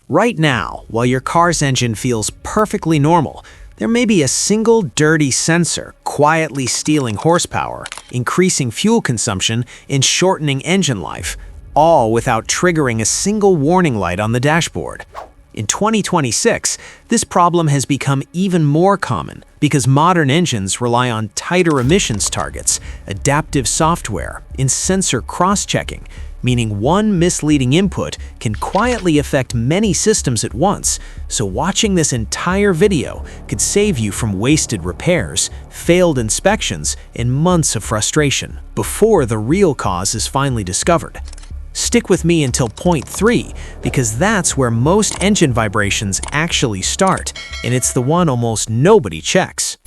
Right now, while your car's engine feels perfectly normal, there may be a single dirty sensor quietly stealing horsepower, increasing fuel consumption, and shortening engine life, all without triggering a single warning light on the dashboard. In 2026, this problem has become even more common because modern engines rely on tighter emissions targets, adaptive software, and sensor cross-checking, meaning one misleading input can quietly affect many systems at once, so watching this entire video could save you from wasted repairs, failed inspections, and months of frustration before the real cause is finally discovered. Stick with me until point 3, because that's where most engine vibrations actually start, and it's the one almost nobody checks.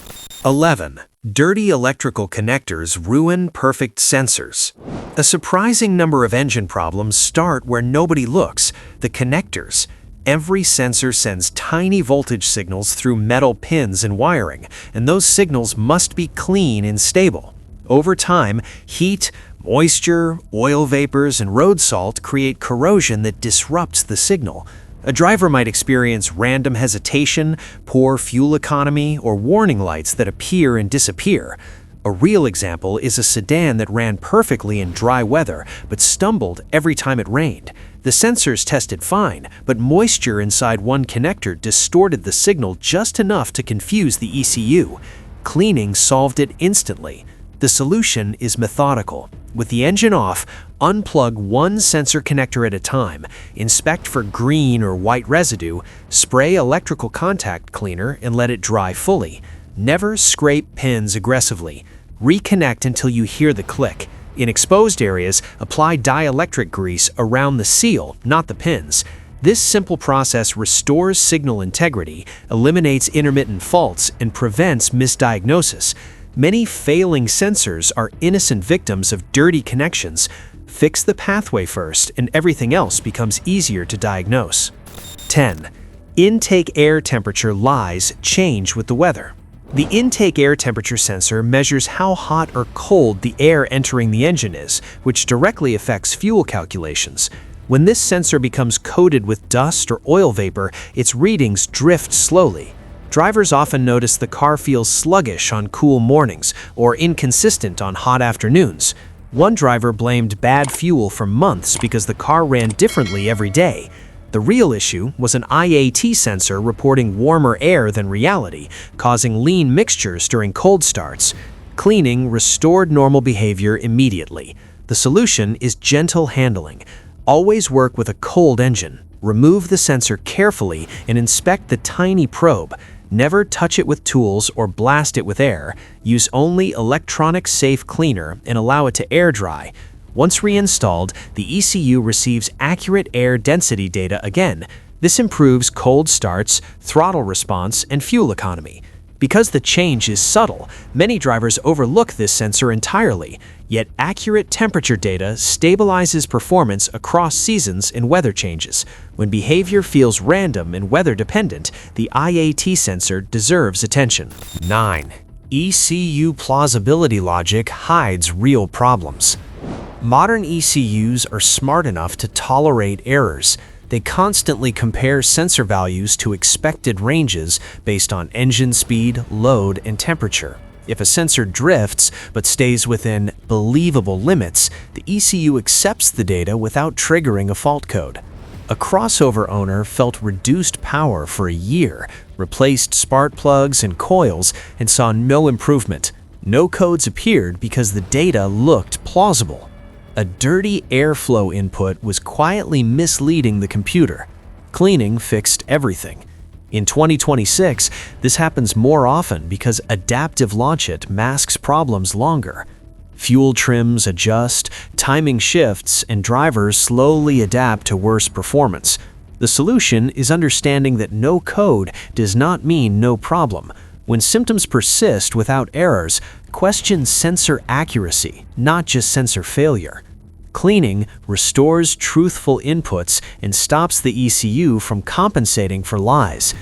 11. Dirty electrical connectors ruin perfect sensors. A surprising number of engine problems start where nobody looks, the connectors. Every sensor sends tiny voltage signals through metal pins and wiring, and those signals must be clean and stable. Over time, heat, moisture, oil vapors, and road salt create corrosion that disrupts the signal. A driver might experience random hesitation, poor fuel economy, or warning lights that appear and disappear. A real example is a sedan that ran perfectly in dry weather but stumbled every time it rained. The sensors tested fine, but moisture inside one connector distorted the signal just enough to confuse the ECU. Cleaning solved it instantly. The solution is methodical. With the engine off, unplug one sensor connector at a time, inspect for green or white residue, spray electrical contact cleaner, and let it dry fully. Never scrape pins aggressively. Reconnect until you hear the click. In exposed areas, apply dielectric grease around the seal, not the pins. This simple process restores signal integrity, eliminates intermittent faults, and prevents misdiagnosis. Many failing sensors are innocent victims of dirty connections. Fix the pathway first, and everything else becomes easier to diagnose. 10. Intake air temperature lies change with the weather. The intake air temperature sensor measures how hot or cold the air entering the engine is, which directly affects fuel calculations. When this sensor becomes coated with dust or oil vapor, its readings drift slowly. Drivers often notice the car feels sluggish on cool mornings or inconsistent on hot afternoons. One driver blamed bad fuel for months because the car ran differently every day. The real issue was an IAT sensor reporting warmer air than reality, causing lean mixtures during cold starts. Cleaning restored normal behavior immediately. The solution is gentle handling. Always work with a cold engine. Remove the sensor carefully and inspect the tiny probe. Never touch it with tools or blast it with air. Use only electronic safe cleaner and allow it to air dry. Once reinstalled, the ECU receives accurate air density data again. This improves cold starts, throttle response, and fuel economy. Because the change is subtle, many drivers overlook this sensor entirely, yet accurate temperature data stabilizes performance across seasons and weather changes. When behavior feels random and weather-dependent, the IAT sensor deserves attention. 9. ECU plausibility logic hides real problems. Modern ECUs are smart enough to tolerate errors. They constantly compare sensor values to expected ranges based on engine speed, load, and temperature. If a sensor drifts but stays within believable limits, the ECU accepts the data without triggering a fault code. A crossover owner felt reduced power for a year, replaced spark plugs and coils, and saw no improvement. No codes appeared because the data looked plausible. A dirty airflow input was quietly misleading the computer. Cleaning fixed everything. In 2026, this happens more often because adaptive launchit masks problems longer. Fuel trims adjust, timing shifts, and drivers slowly adapt to worse performance. The solution is understanding that no code does not mean no problem. When symptoms persist without errors, question sensor accuracy, not just sensor failure. Cleaning restores truthful inputs and stops the ECU from compensating for lies.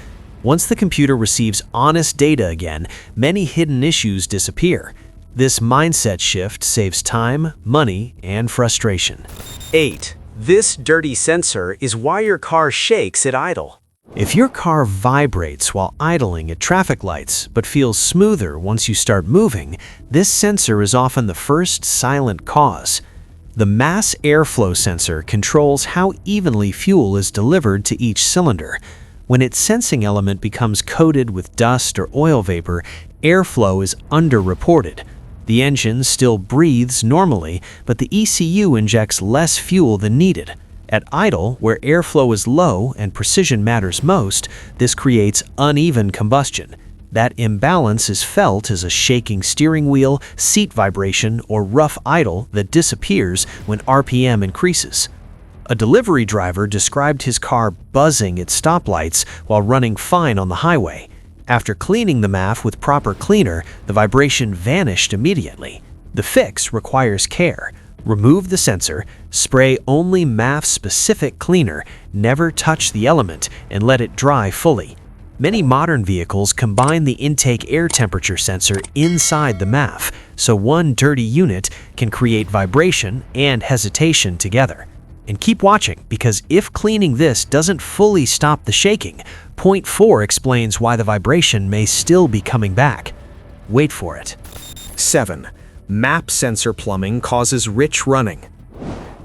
Once the computer receives honest data again, many hidden issues disappear. This mindset shift saves time, money, and frustration. 8. This dirty sensor is why your car shakes at idle. If your car vibrates while idling at traffic lights but feels smoother once you start moving, this sensor is often the first silent cause. The mass airflow sensor controls how evenly fuel is delivered to each cylinder. When its sensing element becomes coated with dust or oil vapor, airflow is underreported. The engine still breathes normally, but the ECU injects less fuel than needed. At idle, where airflow is low and precision matters most, this creates uneven combustion. That imbalance is felt as a shaking steering wheel, seat vibration, or rough idle that disappears when RPM increases. A delivery driver described his car buzzing at stoplights while running fine on the highway. After cleaning the MAF with proper cleaner, the vibration vanished immediately. The fix requires care. Remove the sensor, spray only MAF-specific cleaner, never touch the element, and let it dry fully. Many modern vehicles combine the intake air temperature sensor inside the MAF, so one dirty unit can create vibration and hesitation together. And keep watching, because if cleaning this doesn't fully stop the shaking, point 4 explains why the vibration may still be coming back. Wait for it. 7. MAP sensor plumbing causes rich running.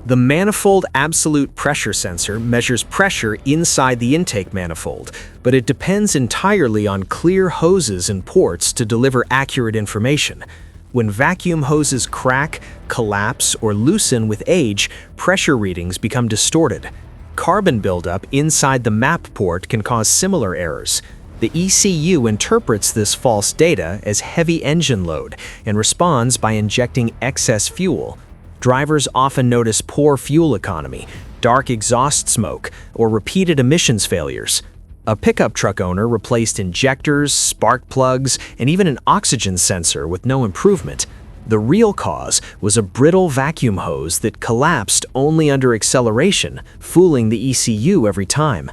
The manifold absolute pressure sensor measures pressure inside the intake manifold, but it depends entirely on clear hoses and ports to deliver accurate information. When vacuum hoses crack, collapse, or loosen with age, pressure readings become distorted. Carbon buildup inside the MAP port can cause similar errors. The ECU interprets this false data as heavy engine load and responds by injecting excess fuel. Drivers often notice poor fuel economy, dark exhaust smoke, or repeated emissions failures. A pickup truck owner replaced injectors, spark plugs, and even an oxygen sensor with no improvement. The real cause was a brittle vacuum hose that collapsed only under acceleration, fooling the ECU every time.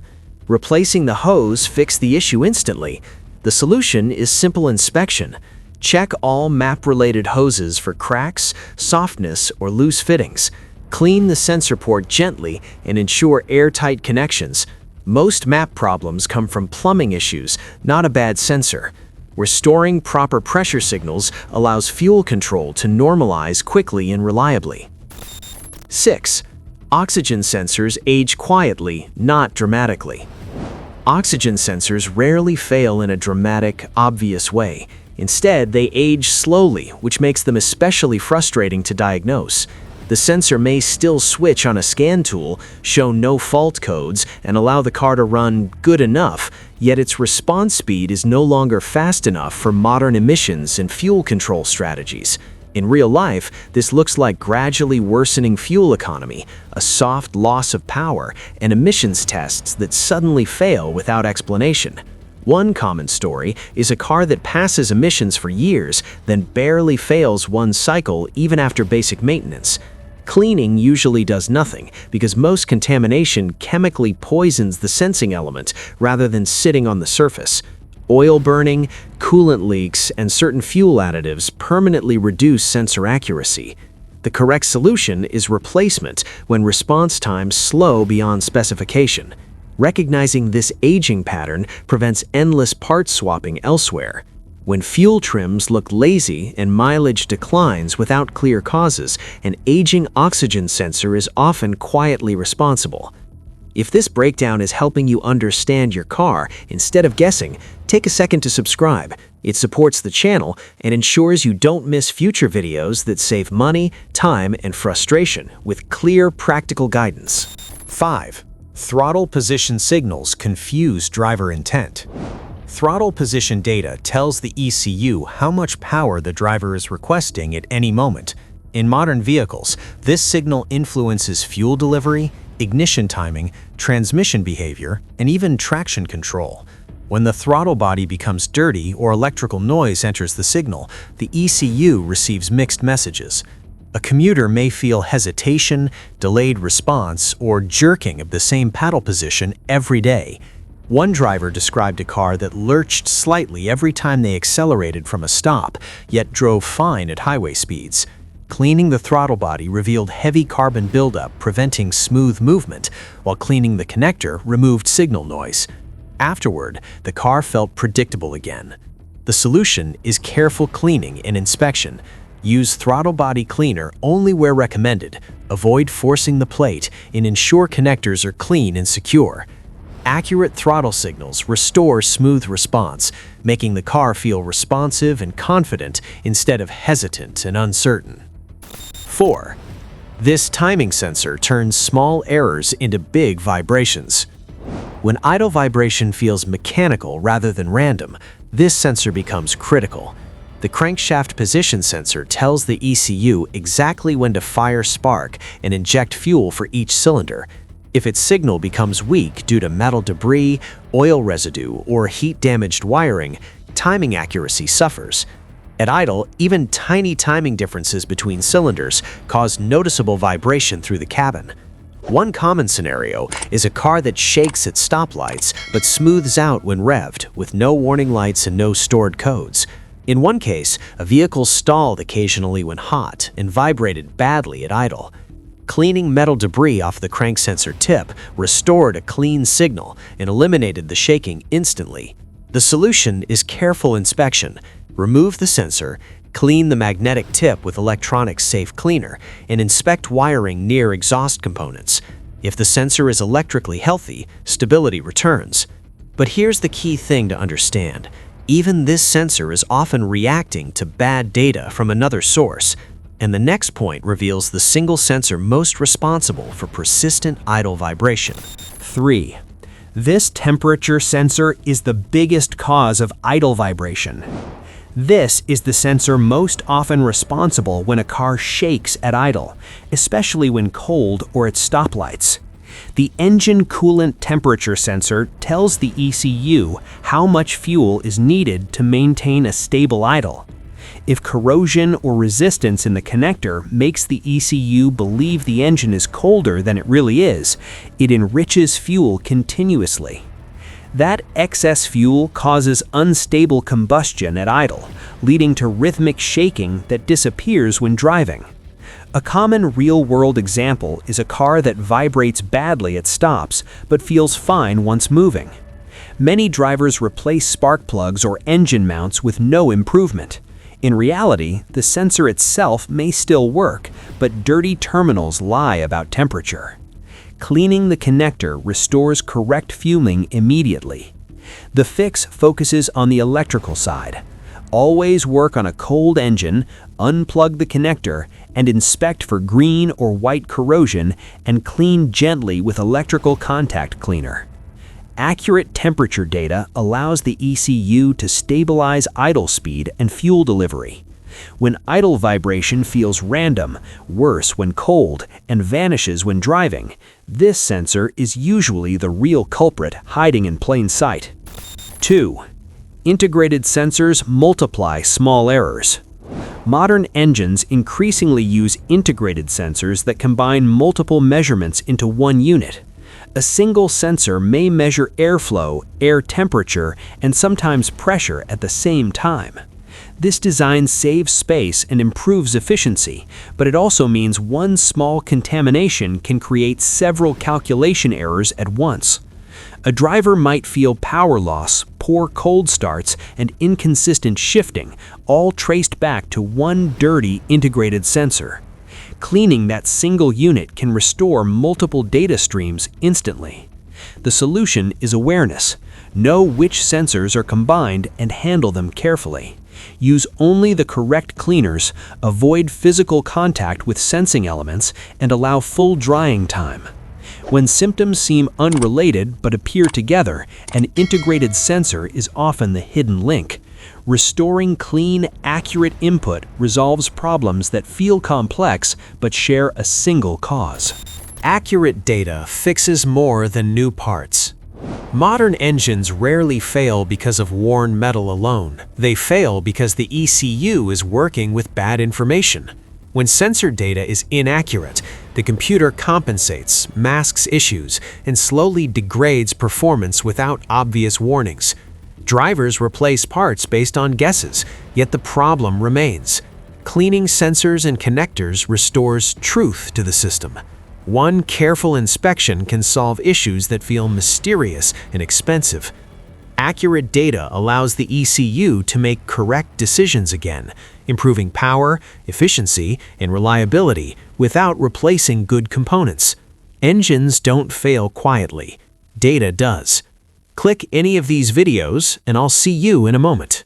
Replacing the hose fixed the issue instantly. The solution is simple inspection. Check all MAP-related hoses for cracks, softness, or loose fittings. Clean the sensor port gently and ensure airtight connections. Most MAP problems come from plumbing issues, not a bad sensor. Restoring proper pressure signals allows fuel control to normalize quickly and reliably. 6. Oxygen sensors age quietly, not dramatically. Oxygen sensors rarely fail in a dramatic, obvious way. Instead, they age slowly, which makes them especially frustrating to diagnose. The sensor may still switch on a scan tool, show no fault codes, and allow the car to run good enough, yet its response speed is no longer fast enough for modern emissions and fuel control strategies. In real life, this looks like gradually worsening fuel economy, a soft loss of power, and emissions tests that suddenly fail without explanation. One common story is a car that passes emissions for years, then barely fails one cycle even after basic maintenance. Cleaning usually does nothing because most contamination chemically poisons the sensing element rather than sitting on the surface. Oil burning, coolant leaks, and certain fuel additives permanently reduce sensor accuracy. The correct solution is replacement when response times slow beyond specification. Recognizing this aging pattern prevents endless part swapping elsewhere. When fuel trims look lazy and mileage declines without clear causes, an aging oxygen sensor is often quietly responsible. If this breakdown is helping you understand your car instead of guessing, take a second to subscribe. It supports the channel and ensures you don't miss future videos that save money, time, and frustration with clear, practical guidance. 5. Throttle position signals confuse driver intent. Throttle position data tells the ECU how much power the driver is requesting at any moment. In modern vehicles, this signal influences fuel delivery, ignition timing, transmission behavior, and even traction control. When the throttle body becomes dirty or electrical noise enters the signal, the ECU receives mixed messages. A commuter may feel hesitation, delayed response, or jerking of the same paddle position every day. One driver described a car that lurched slightly every time they accelerated from a stop, yet drove fine at highway speeds. Cleaning the throttle body revealed heavy carbon buildup, preventing smooth movement, while cleaning the connector removed signal noise. Afterward, the car felt predictable again. The solution is careful cleaning and inspection. Use throttle body cleaner only where recommended. Avoid forcing the plate and ensure connectors are clean and secure. Accurate throttle signals restore smooth response, making the car feel responsive and confident instead of hesitant and uncertain. 4. This timing sensor turns small errors into big vibrations. When idle vibration feels mechanical rather than random, this sensor becomes critical. The crankshaft position sensor tells the ECU exactly when to fire spark and inject fuel for each cylinder. If its signal becomes weak due to metal debris, oil residue, or heat-damaged wiring, timing accuracy suffers. At idle, even tiny timing differences between cylinders cause noticeable vibration through the cabin. One common scenario is a car that shakes at stoplights but smooths out when revved, with no warning lights and no stored codes. In one case, a vehicle stalled occasionally when hot and vibrated badly at idle. Cleaning metal debris off the crank sensor tip restored a clean signal and eliminated the shaking instantly. The solution is careful inspection. Remove the sensor, clean the magnetic tip with electronic safe cleaner, and inspect wiring near exhaust components. If the sensor is electrically healthy, stability returns. But here's the key thing to understand. Even this sensor is often reacting to bad data from another source. And the next point reveals the single sensor most responsible for persistent idle vibration. 3. This temperature sensor is the biggest cause of idle vibration. This is the sensor most often responsible when a car shakes at idle, especially when cold or at stoplights. The engine coolant temperature sensor tells the ECU how much fuel is needed to maintain a stable idle. If corrosion or resistance in the connector makes the ECU believe the engine is colder than it really is, it enriches fuel continuously. That excess fuel causes unstable combustion at idle, leading to rhythmic shaking that disappears when driving. A common real-world example is a car that vibrates badly at stops but feels fine once moving. Many drivers replace spark plugs or engine mounts with no improvement. In reality, the sensor itself may still work, but dirty terminals lie about temperature. Cleaning the connector restores correct fueling immediately. The fix focuses on the electrical side. Always work on a cold engine, unplug the connector, and inspect for green or white corrosion and clean gently with electrical contact cleaner. Accurate temperature data allows the ECU to stabilize idle speed and fuel delivery. When idle vibration feels random, worse when cold, and vanishes when driving, this sensor is usually the real culprit hiding in plain sight. 2. Integrated sensors multiply small errors. Modern engines increasingly use integrated sensors that combine multiple measurements into one unit. A single sensor may measure airflow, air temperature, and sometimes pressure at the same time. This design saves space and improves efficiency, but it also means one small contamination can create several calculation errors at once. A driver might feel power loss, poor cold starts, and inconsistent shifting, all traced back to one dirty integrated sensor. Cleaning that single unit can restore multiple data streams instantly. The solution is awareness. Know which sensors are combined and handle them carefully. Use only the correct cleaners, avoid physical contact with sensing elements, and allow full drying time. When symptoms seem unrelated but appear together, an integrated sensor is often the hidden link. Restoring clean, accurate input resolves problems that feel complex but share a single cause. Accurate data fixes more than new parts. Modern engines rarely fail because of worn metal alone. They fail because the ECU is working with bad information. When sensor data is inaccurate, the computer compensates, masks issues, and slowly degrades performance without obvious warnings. Drivers replace parts based on guesses, yet the problem remains. Cleaning sensors and connectors restores truth to the system. One careful inspection can solve issues that feel mysterious and expensive. Accurate data allows the ECU to make correct decisions again, improving power, efficiency, and reliability without replacing good components. Engines don't fail quietly. Data does. Click any of these videos, and I'll see you in a moment.